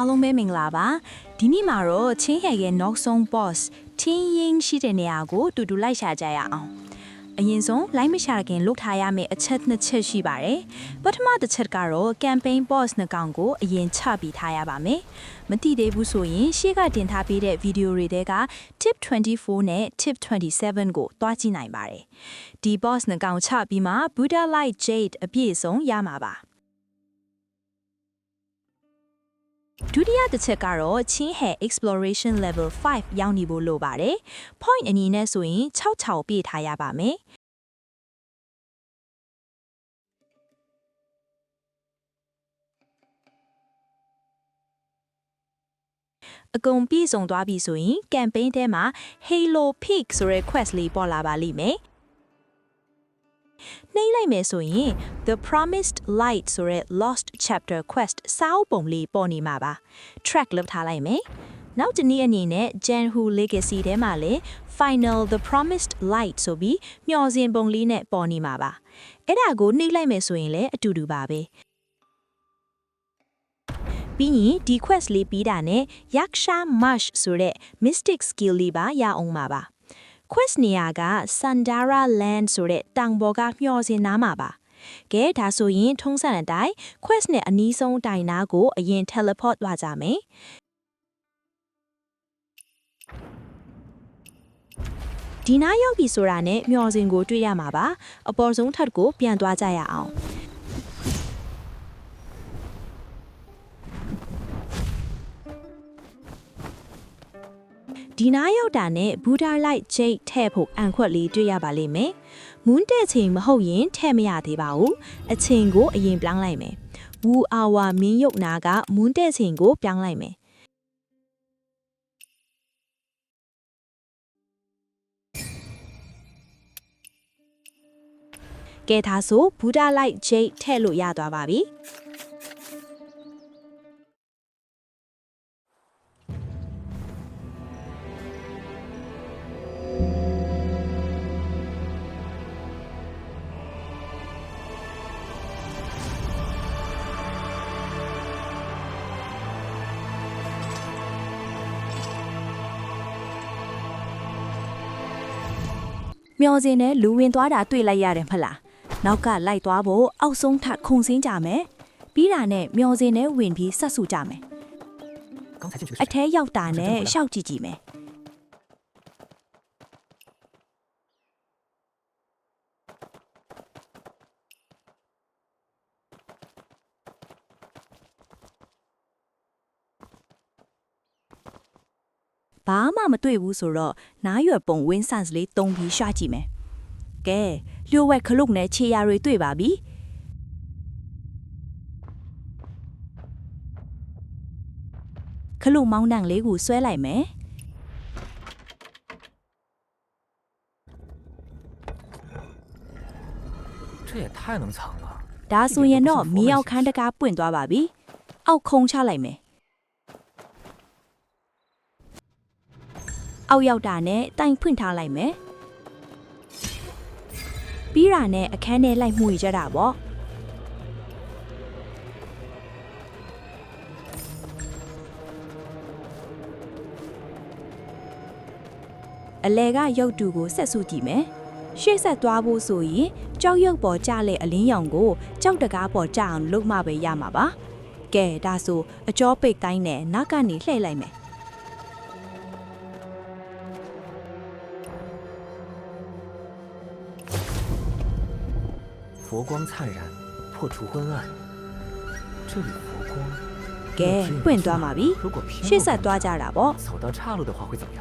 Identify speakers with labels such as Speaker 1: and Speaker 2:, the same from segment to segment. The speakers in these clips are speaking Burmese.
Speaker 1: အားလုံးပဲမင်္ဂလာပါဒီနေ့မှာတော့ချင်းဟဲရဲ့နောက်ဆုံး boss ချင်းရင်ရှိတဲ့နေရာကိုတူတူလိုက်ရှာကြရအောင်အရင်ဆုံးလိုက်မရှာခင်လုထားရမယ့်အချက်နှစ်ချက်ရှိပါတယ်ပထမတစ်ချက်ကတော့ campaign boss နှစ်ကောင်ကိုအရင်ချပြီးထားရပါမယ်မသိသေးဘူးဆိုရင်ရှေ့ကတင်ထားပေးတဲ့ဗီဒီယိုတွေထဲက tip 24နဲ့ tip 27ကိုတွားကြည့်နိုင်ပါတယ်ဒီ boss နှစ်ကောင်ချပြီးမှ Buddha Light Jade အပြည့်အစုံရမှာပါဒုတိယတစ်ချက်ကတော့ချင်းဟဲ exploration level 5ရောက်နေဖို့လိုပါတယ် point အနေနဲ့ဆိုရင်6ပြည့်ထားရပါမယ်အကုန်ပြည့်စုံသွားပြီဆိုရင် campaign ထဲမှာ Halo Peak ဆိုတဲ့ quest လေးပေါ်လာပါလိမ့်မယ်နှိမ့်လိုက်မယ်ဆိုရင် The Promised Light ဆိုတဲ့ Lost Chapter Quest စာအုပ်ပုံလေးပေါ်နေမှာပါ track လုပ်ထားလိုက်မယ်နောက်တစ်နည်းအနေနဲ့ Janhu Legacy ထဲမှာလည်း Final The Promised Light ဆိုပြီးမျှော်စင်ပုံလေးနဲ့ပေါ်နေမှာပါအဲ့ဒါကိုနှိမ့်လိုက်မယ်ဆိုရင်လည်းအတူတူပါပဲပြီးရင်ဒီ quest လေးပြီးတာနဲ့ Yaksha Mash ဆိုတဲ့ Mystic Skill လေးပါရအောင်ပါquest နေရာက Sandara Land ဆိုတဲ့တောင်ပေါ်ကမျှော်စင်နားမှာပါ။ကဲဒါဆိုရင်ထုံးစံအတိုင်း quest နဲ့အနီးဆုံးတိုင်နာကိုအရင် teleport သွားကြမယ်။ဒီနားရောက်ပြီဆိုတာနဲ့မျှော်စင်ကိုတွေ့ရမှာပါ။အပေါ်ဆုံးထပ်ကိုပြန်သွားကြရအောင်။ဒီနားရောက်တာနဲ့ Buddha Light Jade ထဲ့ဖို့အန်ခွက်လေးတွေ့ရပါလိမ့်မယ်။မွန်းတဲ့ချိန်မဟုတ်ရင်ထဲ့မရသေးပါဘူး။အချိန်ကိုအရင်ပြောင်းလိုက်မယ်။ Wu Hour မင်းရုပ်နာကမွန်းတဲ့ချိန်ကိုပြောင်းလိုက်မယ်။ကဲဒါဆို Buddha Light Jade ထဲ့လို့ရသွားပါပြီ။မျောစင်နဲ့လူဝင်သွားတာတွေ့လိုက်ရတယ်မလားနောက်ကလိုက်သွားဖို့အောက်ဆုံးထခုံစင်းကြမယ်ပြီးတာနဲ့မျောစင်နဲ့ဝင်ပြီးဆက်စုကြမယ်အထဲရောက်တာနဲ့ရှောက်ကြည့်ကြည့်မယ်ဘာမှမတွေ့ဘူးဆိုတော့နားရွယ်ပုံ win sense လေးတုံးပြီးရှာကြည့်မယ်။ကဲလျှို့ဝှက်ခလုတ်နဲ့ခြေရာတွေတွေ့ပါပြီ။ခလုတ်မောင်းနှံလေးကိုဆွဲလိုက်မယ်။
Speaker 2: 这也太能藏了。
Speaker 1: ဒါဆိုရင်တော့မီးအောင်ခန်းတကားပွင့်သွားပါပြီ။အောက်ခုံချလိုက်မယ်။အောက်ရောက်တာနဲ့တိုင်ဖွင့်ထားလိုက်မယ်ပြီးတာနဲ့အခန်းထဲလိုက်မှုရကြတာပေါ့အလဲကရုပ်တူကိုဆက်စုကြည့်မယ်ရှေ့ဆက်သွားဖို့ဆိုရင်ကြောက်ရွံ့ပေါ်ကြတဲ့အလင်းရောင်ကိုကြောက်တကားပေါ်ကြအောင်လုပ်မှပဲရမှာပါကဲဒါဆိုအကြောပိတ်တိုင်းနဲ့နောက်ကနေလှည့်လိုက်မယ်
Speaker 2: 佛光灿然，破除昏暗。这里佛光。
Speaker 1: ကဲပွင့်သွားမှာပြီရှေ့ဆက်သွားကြတာပေါ့
Speaker 2: 走到岔路的话会怎么样？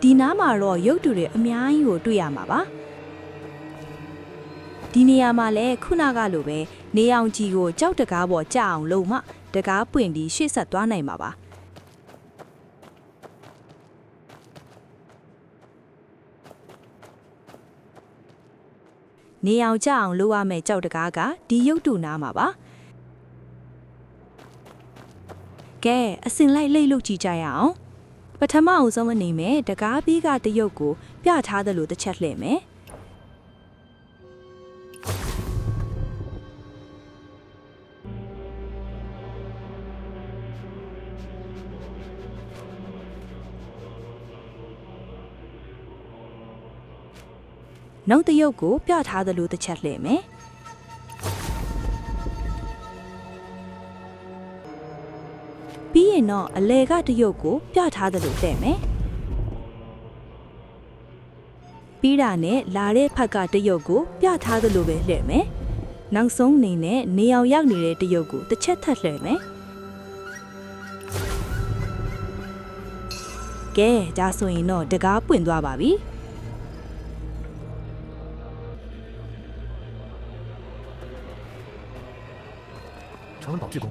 Speaker 1: ဒီနားမှာတော့ရုပ်တူတွေအများကြီးကိုတွေ့ရမှာပါဒီနေရာမှာလည်းခုနကလိုပဲနေအောင်ကြီးကိုကြောက်တကားပေါ်ကြအောင်လုပ်မှတကားပွင့်ပြီးရှေ့ဆက်သွားနိုင်မှာပါနေအောင်ကြအောင်လုပ်ရမယ့်ကြောက်တကားကဒီရုပ်တူနားမှာပါကဲအစင်လိုက်လိတ်လို့ကြည့်ကြရအောင် ပထမအောင်ဆုံးအနေနဲ့တကားပြီးကတရုတ်ကိုပြထားတယ်လို့တစ်ချက်လှည့်မယ်နောက်တရုတ်ကိုပြထားတယ်လို့တစ်ချက်လှည့်မယ်ပြီးရင်တော့အလဲကတရုတ်ကိုပြထားတယ်လို့တဲ့မယ်ပြီးတာနဲ့လာတဲ့ဖက်ကတရုတ်ကိုပြထားတယ်လို့ပဲလှည့်မယ်နောက်ဆုံးအနေနဲ့နေအောင်ရောက်နေတဲ့တရုတ်ကိုတစ်ချက်ထပ်လှည့်မယ်ကဲဒါဆိုရင်တော့တကားပွင့်သွားပါပြီ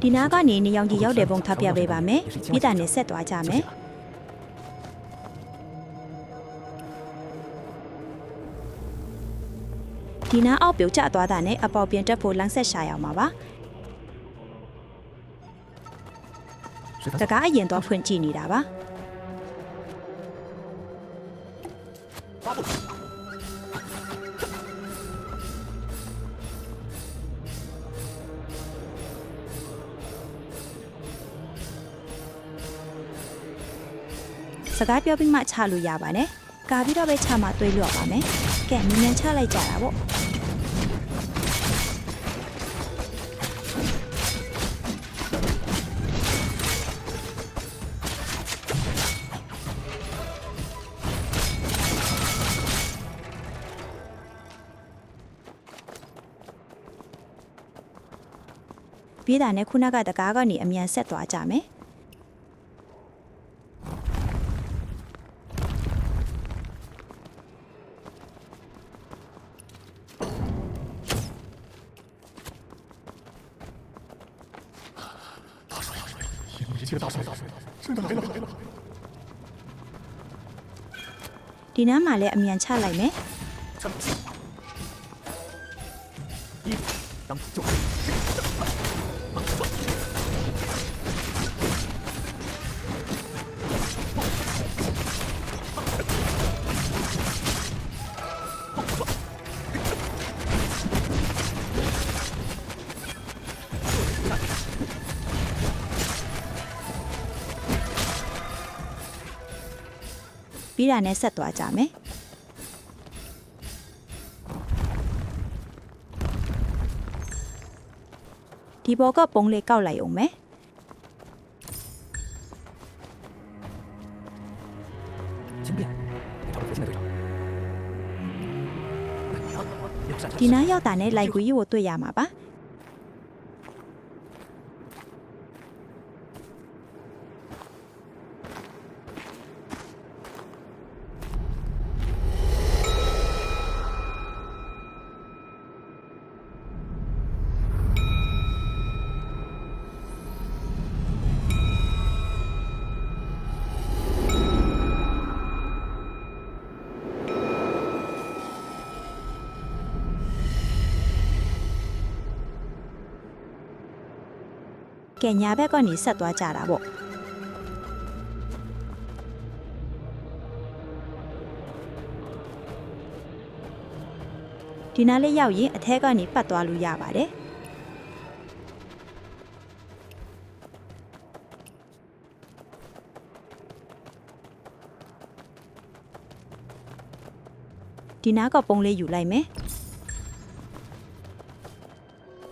Speaker 3: ဒီနားကနေနေရောင်ကြီးရောက်တဲ့ပုံထပ်ပြပေးပါမယ်မိသားနဲ့ဆက်သွားကြမယ်ဒီနားအောက်ပြုတ်ကျသွားတာနဲ့အပေါက်ပြင်တက်ဖို့လမ်းဆက်ရှာရအောင်ပါတကားအရင်တော့ဖွင့်ကြည့်နေတာပါစကားပြောပြီးမှချလို့ရပါနဲ့။ကာပြီးတော့ပဲချမှတွေးလို့ရပါမယ်။ကဲမြန်မြန်ချလိုက်ကြတာပေါ့။ပြီးတာနဲ့ခုနကတကားကနေအမြန်ဆက်သွားကြမယ်။ဒီနားမှာလည်းအမြန်ချလိုက်မယ်ပြီးတာနဲ့ဆက်သွားကြမယ်ဒီဘောကပုံလေးကောက်လိုက်အောင်မယ်ဒီနားရောက်တာနဲ့လိုက်ကူကြီးကိုတွေ့ရမှာပါကဲညာဘက်ကနေဆက်သွားကြတာပေါ့ဒီနားလေးရောက်ရင်အထက်ကနေပတ်သွားလို့ရပါတယ်ဒီနားကပုံလေးယူလိုက်မယ်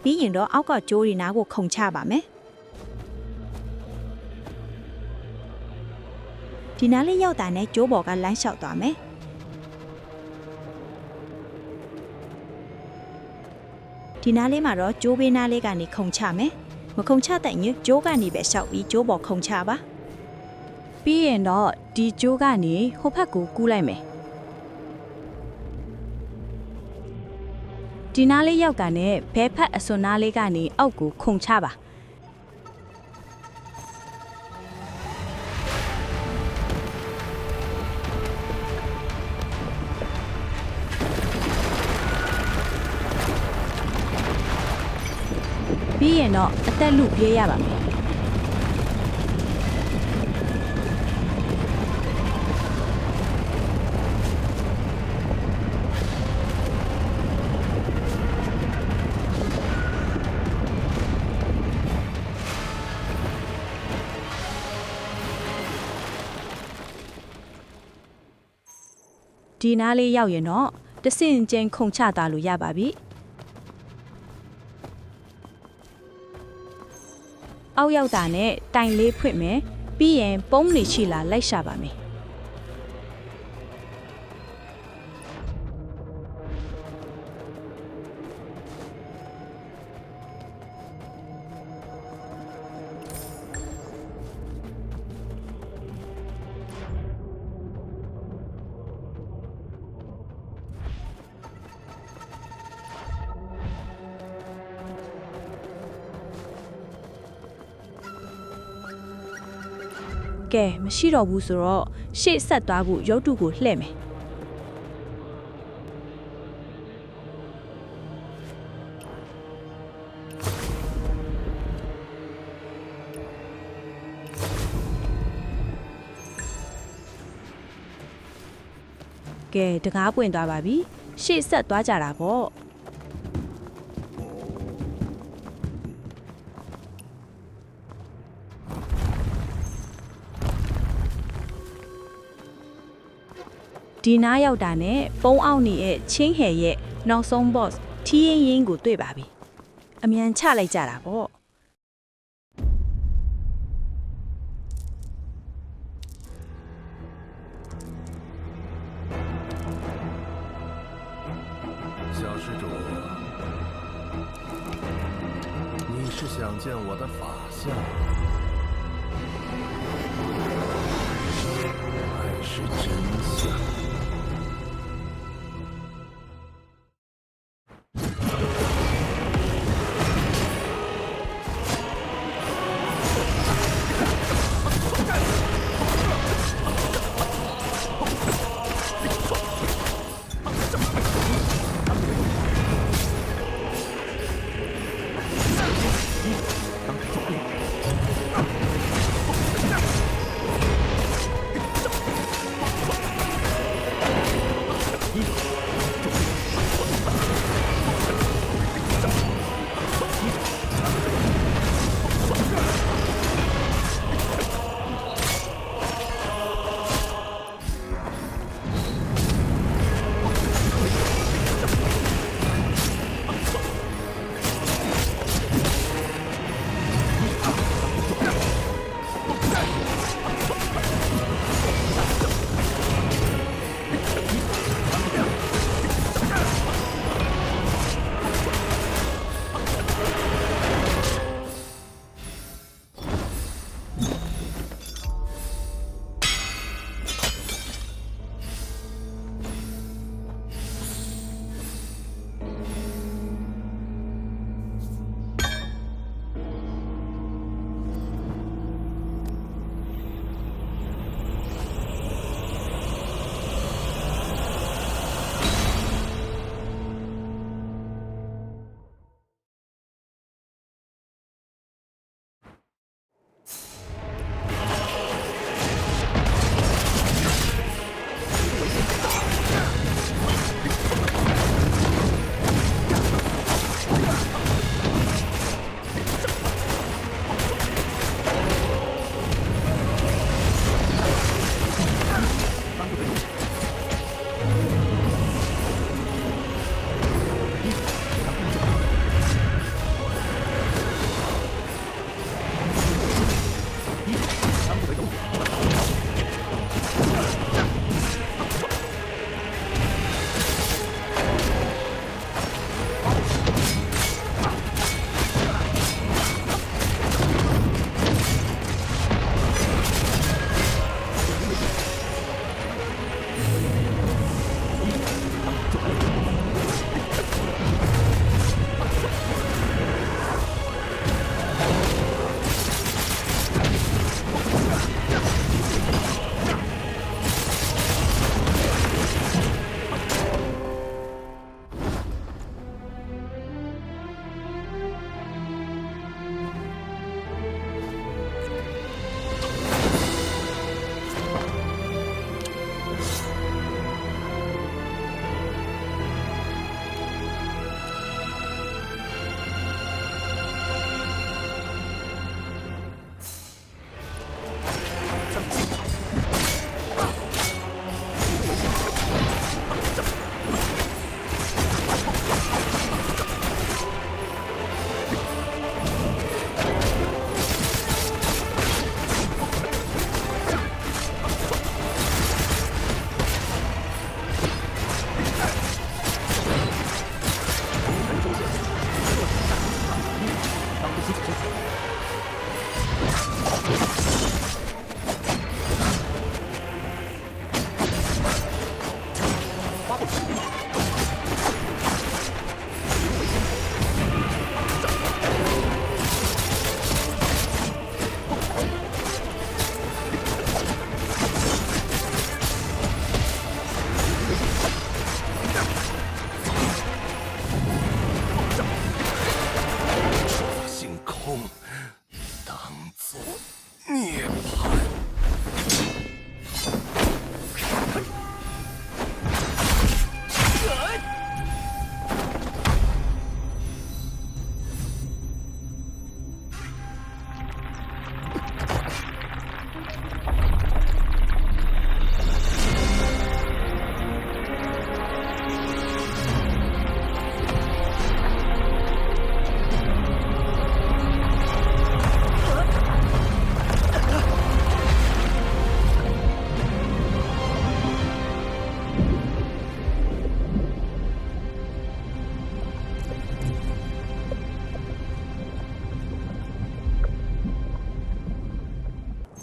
Speaker 3: ပြီးရင်တော့အောက်ကကြိုးဒီနားကိုခုန်ချပါမယ်ဒီနားလေးရောက်တာနဲ့ကျိုးပေါ်ကလမ်းလျှောက်သွားမယ်ဒီနားလေးမှာတော့ကျိုးဘေးနားလေးကနေခုန်ချမယ်မခုန်ချတဲ့ညကျိုးကနေပဲလျှောက်ပြီးကျိုးပေါ်ခုန်ချပါ
Speaker 1: ပြီးရင်တော့ဒီကျိုးကနေဟိုဘက်ကိုကူးလိုက်မယ်ဒီနားလေးရောက်တာနဲ့ဘဲဖက်အစွန်နားလေးကနေအောက်ကိုခုန်ချပါပြီးရင်တော့အသက်လူပြေးရပါမယ် ဒီနားလေးရောက်ရင်တော့တဆင့်ချင်းခုန်ချသွားလို့ရပါပြီအောက်ရောက်တာနဲ့တိုင်လေးဖွင့်မယ်ပြီးရင်ပုံးနေချီလာလိုက်ရှာပါမယ်ကဲမရှိတော့ဘူးဆိုတော့ရှေ့ဆက်သွားဖို့ရုပ်တုကိုလှည့်မယ်ကဲတကားပွင့်သွားပါပြီရှေ့ဆက်သွားကြတာပေါ့ဒီနားရောက်တာနဲ့ပုံးအောင်နေရဲ့ချင်းဟဲရဲ့နောက်ဆုံး boss ထီးရင်ရင်ကိုတွေ့ပါပြီအမြန်ချလိုက်ကြတာပေါ့
Speaker 4: 小施主，你是想见我的法相，还是真相？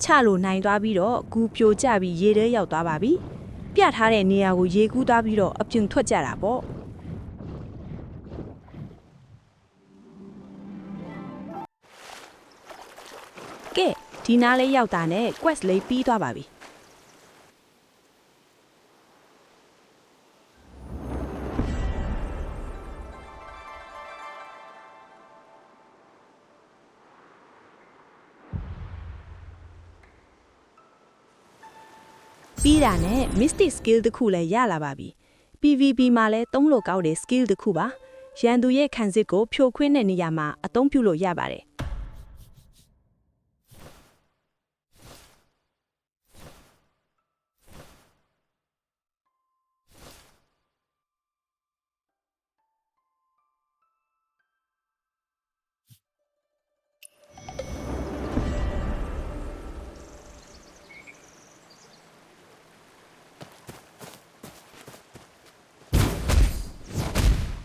Speaker 5: ချလို့နိုင်သွားပြီးတော့ဂူပြိုကျပြီးရေထဲရောက်သွားပါပြီပြထားတဲ့နေရာကိုရေကူးသွားပြီးတော့အပြင်ထွက်ကြတာပေါ့ကဲဒီနားလေးရောက်တာနဲ့ quest လေးပြီးသွားပါပြီပြီးတာနဲ့ Mystic Skill တစ်ခုလည်းရလာပါပြီ PVP မှာလည်းသုံးလို့ကောက်တဲ့ skill တစ်ခုပါရန်သူရဲ့ခံစစ်ကိုဖြိုခွင်းတဲ့နေရာမှာအသုံးပြုလို့ရပါတယ်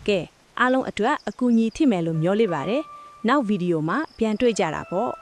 Speaker 5: ကဲအားလုံးအတွက်အကူအညီထိမယ်လို့မျှော်လင့်ပါတယ်နောက်ဗီဒီယိုမှာပြန်တွေ့ကြတာပေါ့